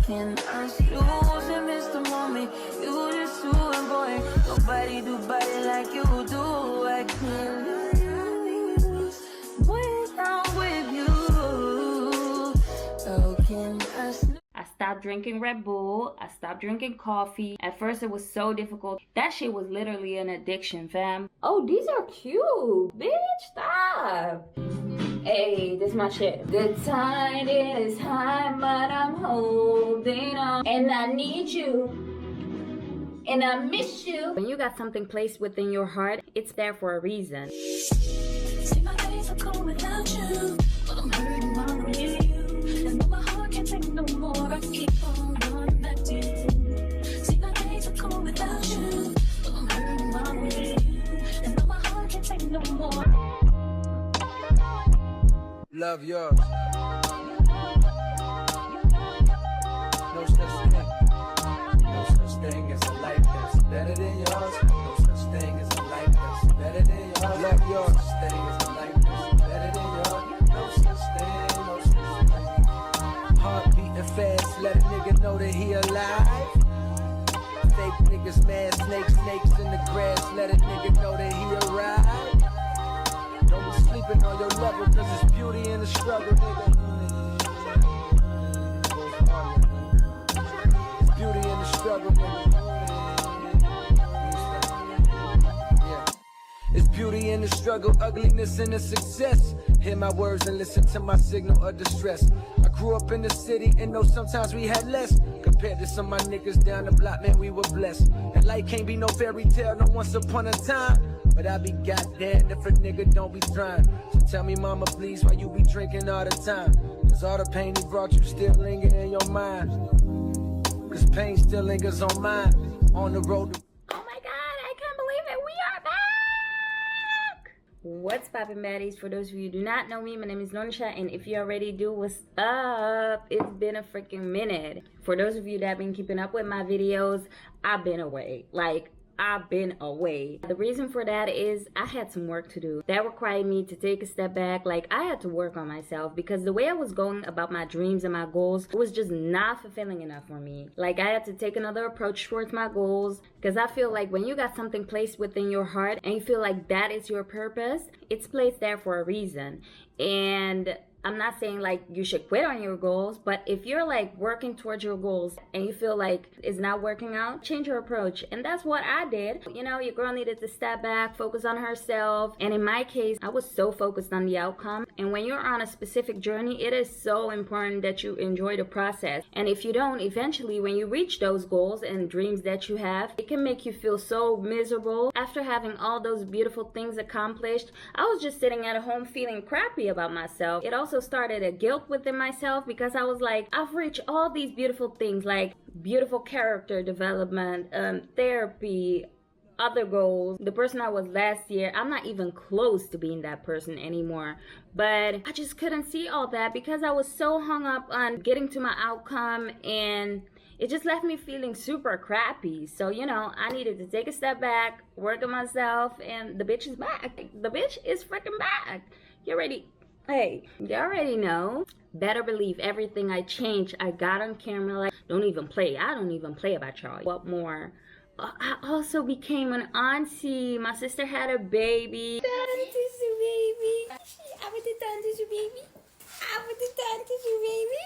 can I lose and miss the moment? You just too important. Nobody do body like you do. I can't lose without with you. How can I stopped drinking Red Bull. I stopped drinking coffee. At first it was so difficult. That shit was literally an addiction, fam. Oh, these are cute. Bitch, stop. Hey, this is my shit. The tide is high, but I'm holding on. And I need you. And I miss you. When you got something placed within your heart, it's there for a reason. See, my days are cold without you, but I'm hurting while I'm near you. And though my heart can't take no more, I keep on going back to you. See, my days are cold without you, but I'm hurting while I'm near you. And though my heart can't take no more. Love yours. No such thing. No such thing as a life that's better than yours. No such thing as a life that's better than yours. Love yours. No such thing as a life that's better than yours. No such thing, no such thing. Heart beating fast, let a nigga know that he alive. Fake niggas mad, snakes in the grass, let a nigga know that he arrived. Don't be sleeping on your lover, cause it's beauty in the struggle, nigga. It's beauty in the struggle, nigga. Yeah. It's beauty in the struggle, ugliness in the success. Hear my words and listen to my signal of distress. I grew up in the city and know sometimes we had less. Compared to some of my niggas down the block, man, we were blessed. And life can't be no fairy tale, no once upon a time. But I be goddamn if a nigga don't be trying. So tell me, mama, please, why you be drinking all the time? Cause all the pain he brought you still linger in your mind. Cause pain still lingers on mine. On the road to... Oh my god, I can't believe it. We are back! What's poppin', baddies? For those of you who do not know me, my name is Nonisha, and if you already do, what's up? It's been a freaking minute. For those of you that have been keeping up with my videos, I've been away. I've been away. The reason for that is I had some work to do. That required me to take a step back. I had to work on myself because the way I was going about my dreams and my goals was just not fulfilling enough for me. I had to take another approach towards my goals because I feel like when you got something placed within your heart and you feel like that is your purpose, it's placed there for a reason. And I'm not saying you should quit on your goals, but if you're working towards your goals and you feel like it's not working out, change your approach. And that's what I did. You know, your girl needed to step back, focus on herself. And in my case, I was so focused on the outcome. And when you're on a specific journey, it is so important that you enjoy the process. And if you don't, eventually when you reach those goals and dreams that you have, it can make you feel so miserable. After having all those beautiful things accomplished, I was just sitting at home feeling crappy about myself. It also started a guilt within myself because I was like, I've reached all these beautiful things like beautiful character development, therapy, other goals. The person I was last year, I'm not even close to being that person anymore. But I just couldn't see all that because I was so hung up on getting to my outcome, and it just left me feeling super crappy. So, you know, I needed to take a step back, work on myself, and the bitch is back. The bitch is freaking back. You already know. Better believe everything I changed, I got on camera. Don't even play. I don't even play about y'all. What more? I also became an auntie. My sister had a baby. Baby. I want the tante baby. I want the tante baby.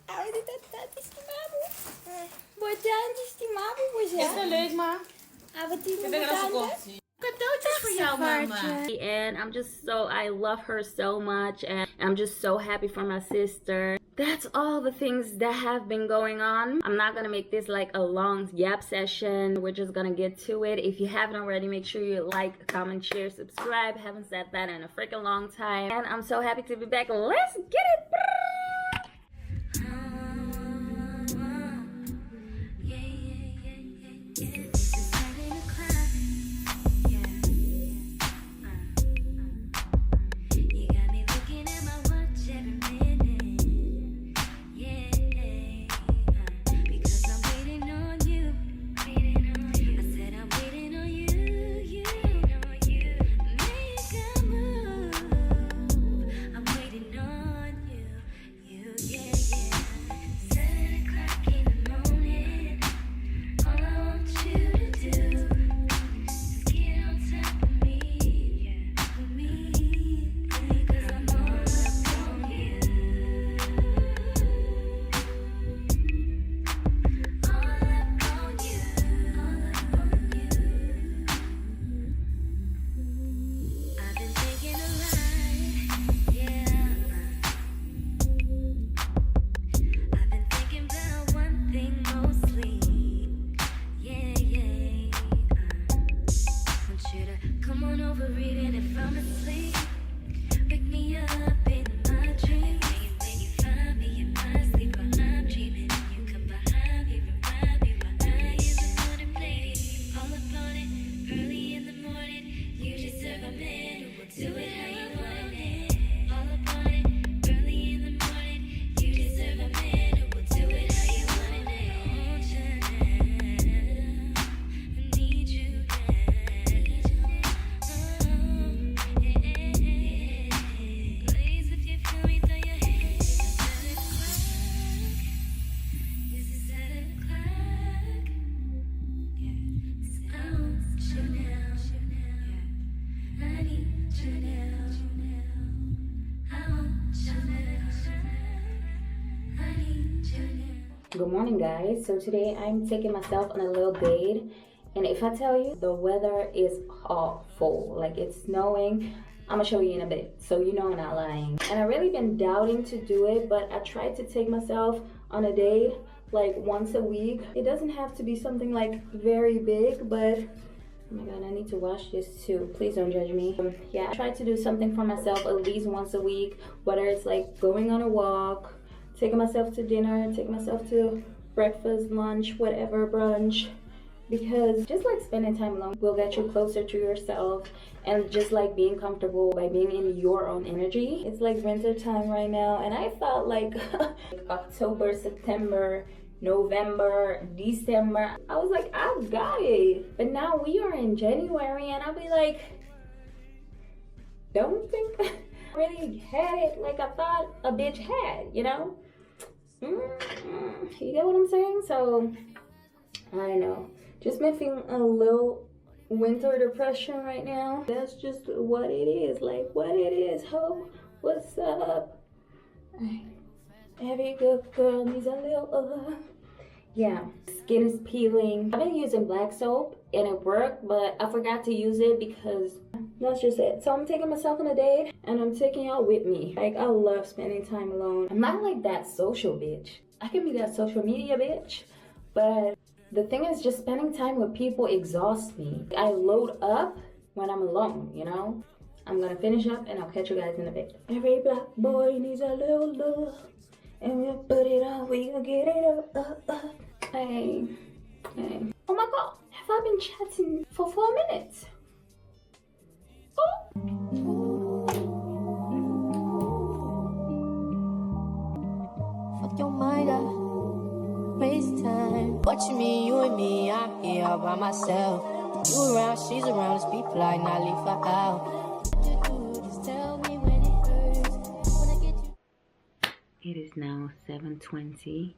I want the tante mabo. Wat tante mabo was Is dat leuk, ma? I want die Ik ben er als cadeautjes voor jou, mama. And I love her so much, and I'm just so happy for my sister. That's all the things that have been going on. I'm not gonna make this like a long yap session. We're just gonna get to it. If you haven't already, make sure you like, comment, share, subscribe. Haven't said that in a freaking long time, and I'm so happy to be back. Let's get it. Good morning, guys. So today I'm taking myself on a little date, and if I tell you the weather is awful, like it's snowing, I'm gonna show you in a bit so you know I'm not lying. And I really been doubting to do it, but I tried to take myself on a date like once a week. It doesn't have to be something like very big, but oh my god, I need to wash this too. Please don't judge me. Yeah, I try to do something for myself at least once a week, whether it's like going on a walk, taking myself to dinner, taking myself to breakfast, lunch, whatever, brunch. Because just like spending time alone will get you closer to yourself, and just like being comfortable by being in your own energy. It's like winter time right now, and I felt like October, September, November, December, I was like, I've got it. But now we are in January, and I'll be like, don't think I really had it like I thought a bitch had, you know? You get what I'm saying? So I know, just been feeling a little winter depression right now. That's just what it is, like what it is. Ho, what's up? Every good girl needs a little yeah, skin is peeling. I've been using black soap and it worked, but I forgot to use it because that's just it. So I'm taking myself on a date and I'm taking y'all with me. Like, I love spending time alone. I'm not like that social bitch. I can be that social media bitch, but the thing is, just spending time with people exhausts me. I load up when I'm alone, you know? I'm gonna finish up and I'll catch you guys in a bit. Every black boy needs a little love, and we'll put it on, we'll get it up. Hey. Oh my god, have I been chatting for 4 minutes? Fuck your mind up. Waste time. What you mean, you and me? I'm here all by myself. You around, she's around. Let's be polite, not leave her out. Just tell me when it hurts. When I get you. It is now 7:20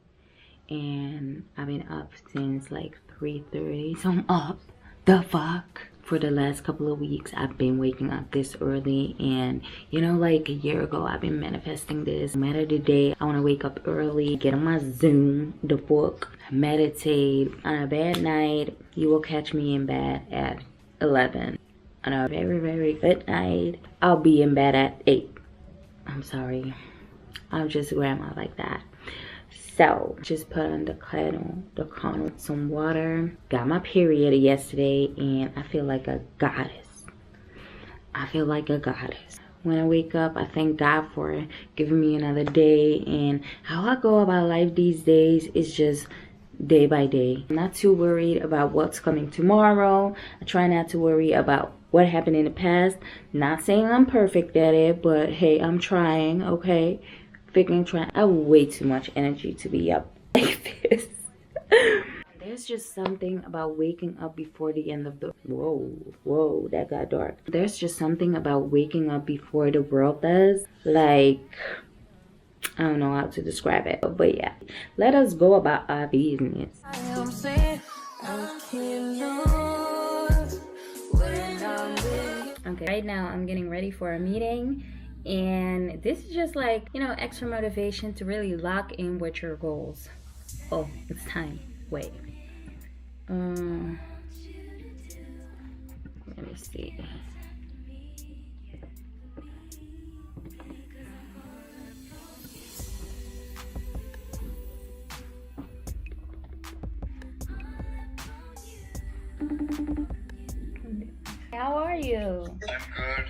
and I've been up since like 3:30, so I'm up the fuck. For the last couple of weeks I've been waking up this early, and you know, like a year ago I've been manifesting this. No matter the day, I want to wake up early, get on my Zoom, the book, meditate. On a bad night, you will catch me in bed at 11. On a very, very good night, I'll be in bed at 8. I'm sorry, I'm just grandma like that. So just put on the kettle, with some water. Got my period yesterday and I feel like a goddess. I feel like a goddess. When I wake up, I thank God for giving me another day, and how I go about life these days is just day by day. I'm not too worried about what's coming tomorrow. I try not to worry about what happened in the past. Not saying I'm perfect at it, but hey, I'm trying, okay? Trying. I have way too much energy to be up like this. There's just something about waking up before the end of the whoa, that got dark. There's just something about waking up before the world does. Like, I don't know how to describe it, but yeah, let us go about our business. Okay, right now I'm getting ready for a meeting. And this is just like, you know, extra motivation to really lock in with your goals. Oh, it's time. Wait. Let me see. How are you? I'm good.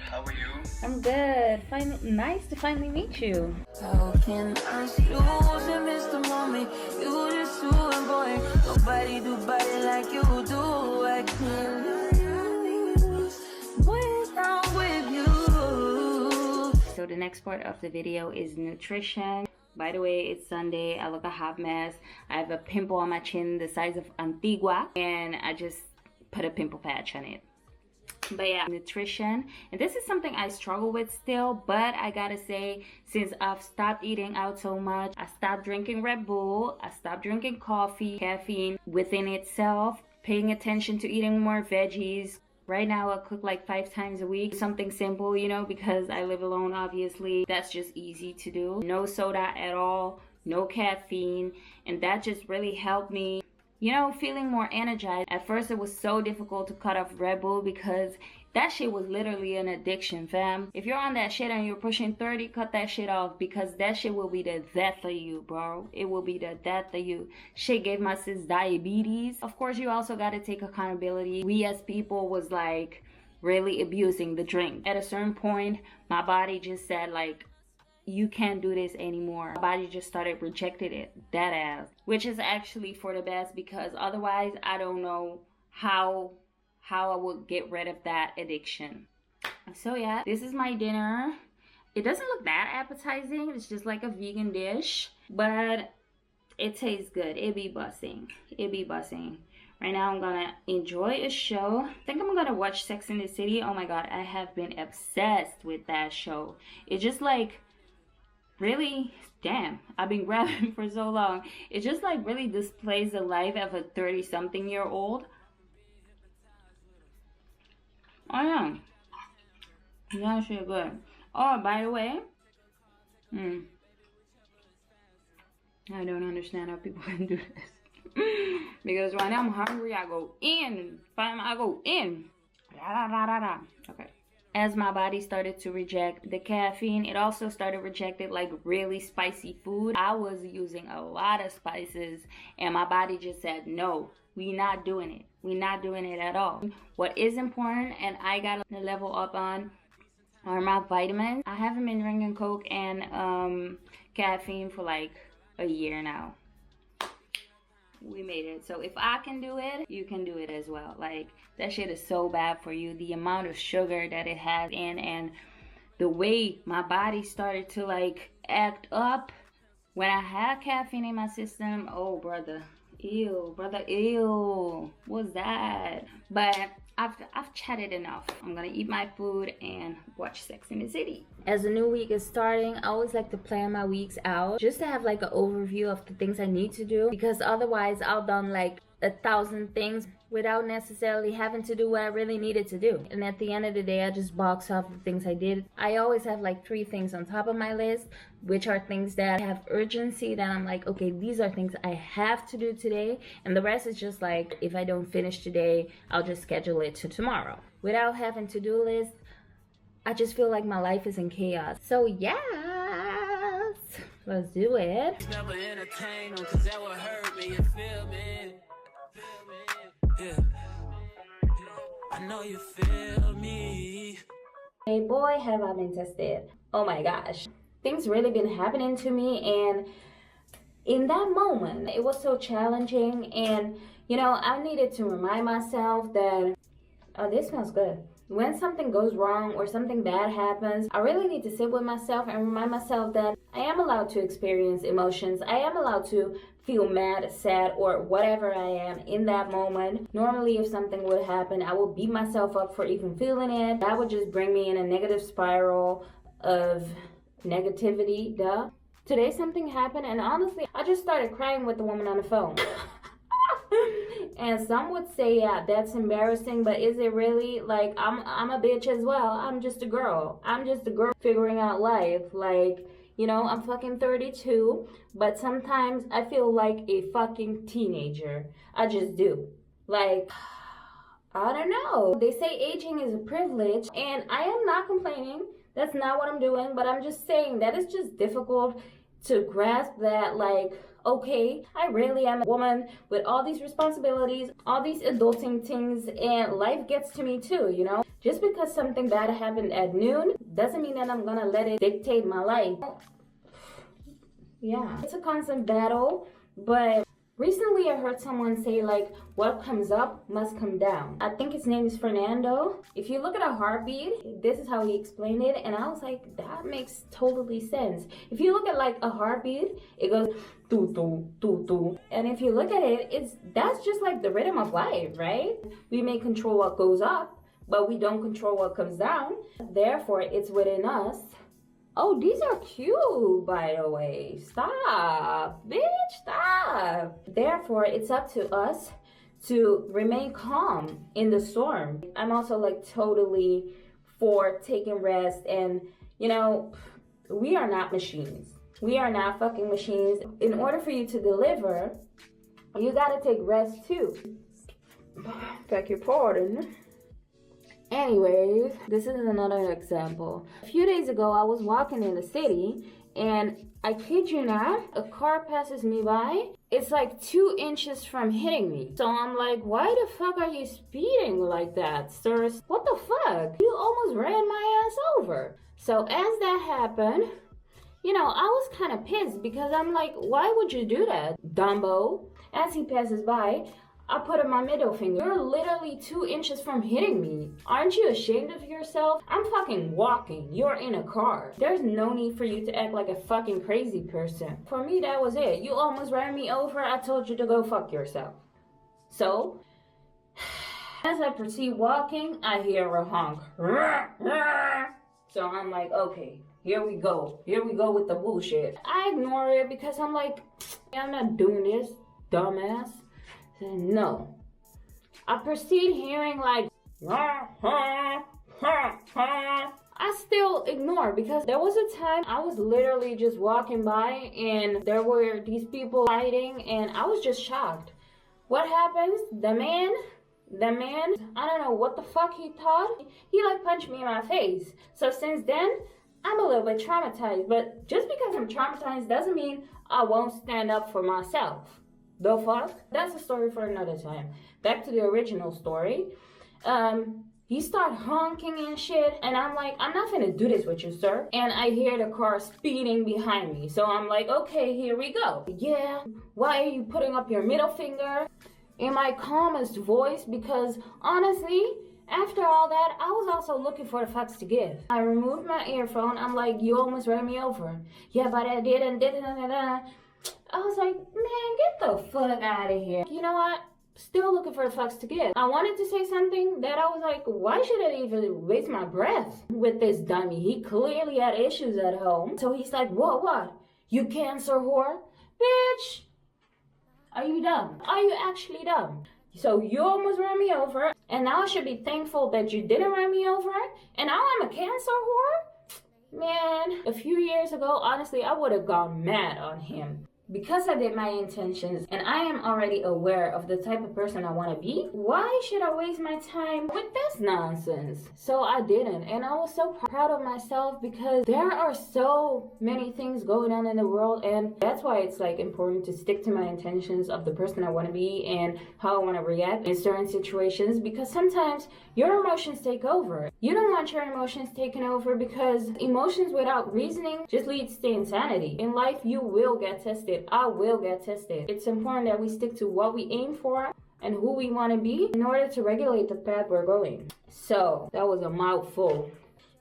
How are you? I'm good. Nice to finally meet you. How can I lose and miss the moment? You just too boy. Nobody do body like you do. I can't lose. Boy, it's down with you. So the next part of the video is nutrition. By the way, it's Sunday. I look a hot mess. I have a pimple on my chin the size of Antigua, and I just put a pimple patch on it. But yeah, nutrition, and this is something I struggle with still, but I gotta say, since I've stopped eating out so much, I stopped drinking Red Bull, I stopped drinking coffee, caffeine within itself, paying attention to eating more veggies. Right now I cook like 5 times a week, something simple, you know, because I live alone, obviously. That's just easy to do. No soda at all, no caffeine, and that just really helped me, you know, feeling more energized. At first it was so difficult to cut off Red Bull because that shit was literally an addiction, fam. If you're on that shit and you're pushing 30, cut that shit off, because that shit will be the death of you, bro. It will be the death of you. Shit gave my sis diabetes. Of course, you also got to take accountability. We as people was like really abusing the drink. At a certain point, my body just said like, you can't do this anymore. My body just started rejecting it, that ass. Which is actually for the best, because otherwise I don't know how I would get rid of that addiction. So yeah, this is my dinner. It doesn't look that appetizing. It's just like a vegan dish, but it tastes good. It be bussing. It be bussing. Right now I'm gonna enjoy a show. I think I'm gonna watch Sex in the City. Oh my god, I have been obsessed with that show. It's just like, really, damn, I've been grabbing for so long. It just like really displays the life of a 30-something-year-old. Oh yeah, that shit good. Oh, by the way, I don't understand how people can do this. Because when I'm hungry, I go in. I go in. Okay. As my body started to reject the caffeine, it also started rejecting like really spicy food. I was using a lot of spices, and my body just said, no, we not doing it. We not doing it at all. What is important, and I got to level up on, are my vitamins. I haven't been drinking Coke and caffeine for like a year now. We made it. So if I can do it, you can do it as well. Like, that shit is so bad for you. The amount of sugar that it has in, and the way my body started to like act up when I had caffeine in my system. Oh, brother. Ew, brother, ew. What's that? But I've chatted enough. I'm gonna eat my food and watch Sex in the City. As the new week is starting, I always like to plan my weeks out just to have like an overview of the things I need to do, because otherwise I'll done like 1,000 things without necessarily having to do what I really needed to do. And at the end of the day, I just box off the things I did. I always have like 3 things on top of my list, which are things that have urgency, that I'm like, okay, these are things I have to do today. And the rest is just like, if I don't finish today, I'll just schedule it to tomorrow. Without having to-do list, I just feel like my life is in chaos. So yes, let's do it. Never entertain them, cause that would hurt me, you feel me? Yeah. I know you feel me. Hey boy, have I been tested. Oh my gosh. Things really been happening to me, and in that moment, it was so challenging, and you know, I needed to remind myself that, oh, this smells good. When something goes wrong or something bad happens, I really need to sit with myself and remind myself that I am allowed to experience emotions. I am allowed to feel mad, sad, or whatever I am in that moment. Normally, if something would happen, I would beat myself up for even feeling it. That would just bring me in a negative spiral of negativity, duh. Today something happened, and honestly, I just started crying with the woman on the phone. And some would say, yeah, that's embarrassing, but is it really? Like, I'm a bitch as well. I'm just a girl. I'm just a girl figuring out life. Like, you know, I'm fucking 32, but sometimes I feel like a fucking teenager. I just do. Like, I don't know. They say aging is a privilege, and I am not complaining. That's not what I'm doing, but I'm just saying that it's just difficult to grasp that, like, okay, I really am a woman with all these responsibilities, all these adulting things, and life gets to me too, you know? Just because something bad happened at noon doesn't mean that I'm gonna let it dictate my life. Yeah, it's a constant battle, but recently I heard someone say, like, what comes up must come down. I think his name is Fernando. If you look at a heartbeat, this is how he explained it, and I was like, that makes totally sense. If you look at like a heartbeat, it goes doo doo doo doo, and if you look at it, that's just like the rhythm of life, right? We may control what goes up, but we don't control what comes down. Therefore, it's within us. Oh, these are cute, by the way. Stop, bitch, stop. Therefore, it's up to us to remain calm in the storm. I'm also like totally for taking rest, and you know, we are not machines. We are not fucking machines. In order for you to deliver, you gotta take rest too. Beg your pardon. Anyways, this is another example. A few days ago, I was walking in the city, and I kid you not, a car passes me by. It's like 2 inches from hitting me. So I'm like, why the fuck are you speeding like that, sir? What the fuck? You almost ran my ass over. So as that happened, you know, I was kind of pissed because I'm like, why would you do that, Dumbo? As he passes by, I put up my middle finger. You're literally 2 inches from hitting me. Aren't you ashamed of yourself? I'm fucking walking. You're in a car. There's no need for you to act like a fucking crazy person. For me, that was it. You almost ran me over. I told you to go fuck yourself. So, as I proceed walking, I hear a honk. So I'm like, okay, here we go. Here we go with the bullshit. I ignore it because I'm like, I'm not doing this, dumbass. No. I proceed hearing like I still ignore because there was a time I was literally just walking by and there were these people fighting and I was just shocked. What happens? The man, I don't know what the fuck he thought. He like punched me in my face. So since then, I'm a little bit traumatized. But just because I'm traumatized doesn't mean I won't stand up for myself. The fuck? That's a story for another time. Back to the original story. He started honking and shit, and I'm like, I'm not gonna do this with you, sir. And I hear the car speeding behind me. So I'm like, okay, here we go. Yeah, why are you putting up your middle finger? In my calmest voice, because honestly, after all that, I was also looking for the fucks to give. I removed my earphone. I'm like, you almost ran me over. Yeah, but I didn't. I was like, man, get the fuck out of here. You know what? Still looking for the fucks to give. I wanted to say something that I was like, why should I even waste my breath with this dummy? He clearly had issues at home. So he's like, what? You cancer whore? Bitch, are you dumb? Are you actually dumb? So you almost ran me over, and now I should be thankful that you didn't run me over, and now I'm a cancer whore? Man, a few years ago, honestly, I would have gone mad on him. Because I did my intentions and I am already aware of the type of person I want to be, why should I waste my time with this nonsense? So I didn't, and I was so proud of myself because there are so many things going on in the world, and that's why it's like important to stick to my intentions of the person I want to be and how I want to react in certain situations, because sometimes your emotions take over. You don't want your emotions taken over because emotions without reasoning just leads to insanity. In life, you will get tested. I will get tested. It's important that we stick to what we aim for and who we want to be in order to regulate the path we're going. So that was a mouthful.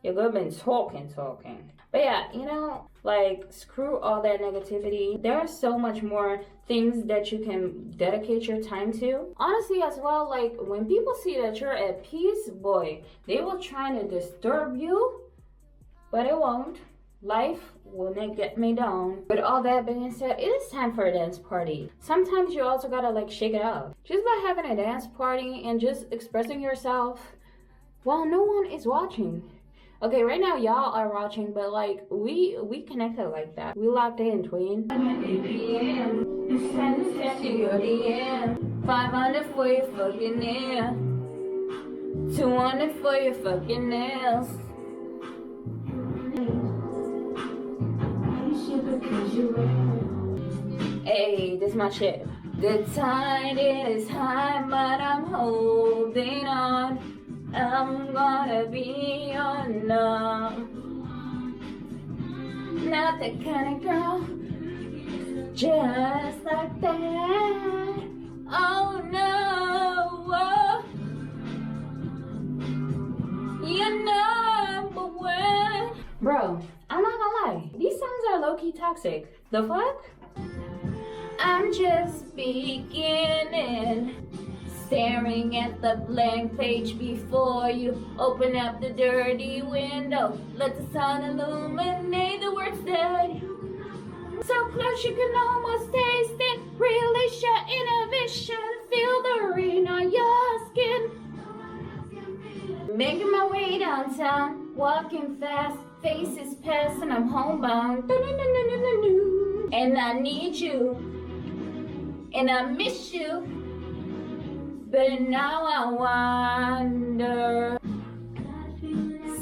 You've been talking. But yeah, you know, like, screw all that negativity. There are so much more things that you can dedicate your time to. Honestly, as well, like, when people see that you're at peace, boy, they will try to disturb you, but it won't. Life will not get me down. With all that being said, it is time for a dance party. Sometimes you also gotta like shake it up. Just by having a dance party and just expressing yourself while no one is watching. Okay, right now y'all are watching, but like we connected like that. We locked in, twin. 500 for your fucking nail. 200 for your fucking nails. Hey, this my shit. The tide is high, but I'm holding on. I'm gonna be on not that kind of girl, just like that. Oh no, you're number one. Bro, I'm not gonna lie, these songs are low-key toxic. The fuck? I'm just beginning, staring at the blank page before you. Open up the dirty window, let the sun illuminate the words that so close you can almost taste it. Release your inhibition, feel the rain on your skin. Making my way downtown, walking fast, face is past and I'm homebound. And I need you. And I miss you. But now I wonder.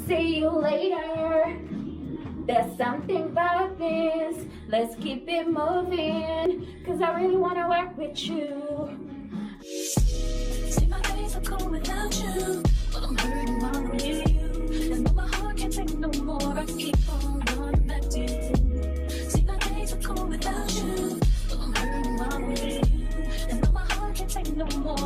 See you later. There's something about this. Let's keep it moving. Cause I really wanna work with you. See, my days are cold without you, but I'm hurting while I'm near you. And though my heart can't take no more, I keep on going back to you. See, my days are cold without you, but I'm hurting while I'm near you. And though my heart can't take no more.